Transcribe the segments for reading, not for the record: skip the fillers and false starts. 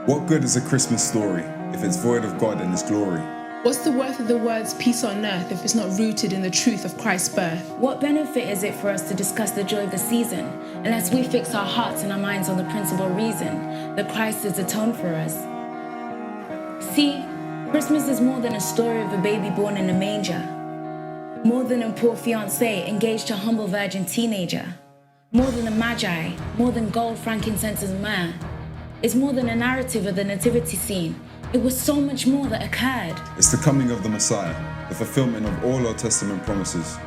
What good is a Christmas story if it's void of God and His glory? What's the worth of the words peace on earth if it's not rooted in the truth of Christ's birth? What benefit is it for us to discuss the joy of the season unless we fix our hearts and our minds on the principal reason that Christ has atoned for us? See, Christmas is more than a story of a baby born in a manger, more than a poor fiancé engaged to a humble virgin teenager, more than a magi, more than gold, frankincense, and myrrh. It's more than a narrative of the nativity scene. It was so much more that occurred. It's the coming of the Messiah, the fulfillment of all Old Testament promises,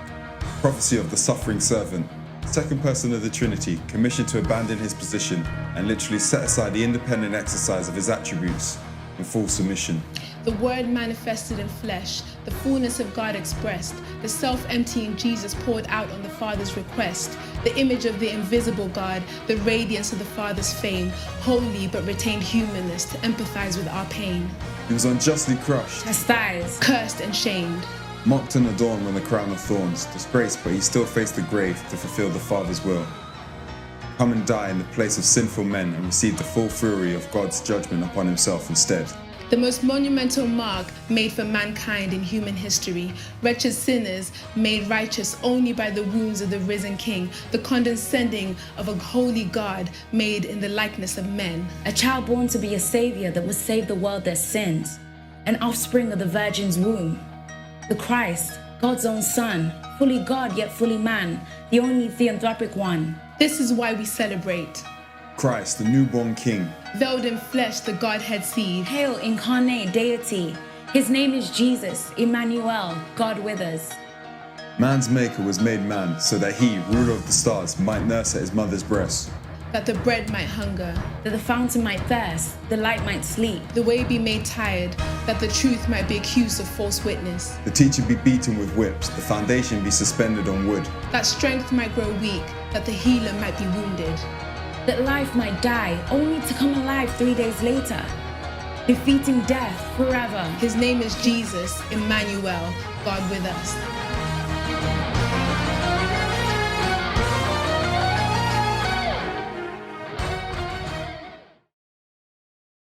prophecy of the suffering servant, second person of the Trinity, commissioned to abandon his position and literally set aside the independent exercise of his attributes in full submission. The Word manifested in flesh, the fullness of God expressed, the self-emptying Jesus poured out on the Father's request, the image of the invisible God, the radiance of the Father's fame, holy but retained humanness to empathize with our pain. He was unjustly crushed, Chastised, Cursed and shamed, mocked and adorned with a crown of thorns, disgraced, but he still faced the grave to fulfill the Father's will. Come and die in the place of sinful men and receive the full fury of God's judgment upon himself instead. the most monumental mark made for mankind in human history, wretched sinners made righteous only by the wounds of the risen King, the condescending of a holy God made in the likeness of men. a child born to be a savior that would save the world their sins, an offspring of the Virgin's womb. The Christ, God's own Son, fully God yet fully man, the only theanthropic one. This is why we celebrate. Christ, the newborn King, Veiled in flesh, the Godhead seed. Hail, incarnate deity. His name is Jesus, Immanuel, God with us. man's maker was made man so that he, ruler of the stars, might nurse at his mother's breast. That the bread might hunger, That the fountain might thirst, the light might sleep. the way be made tired, that the truth might be accused of false witness, The teacher be beaten with whips, the foundation be suspended on wood. that strength might grow weak, that the healer might be wounded, That life might die, only to come alive 3 days later, defeating death forever. His name is Jesus, Immanuel, God with us.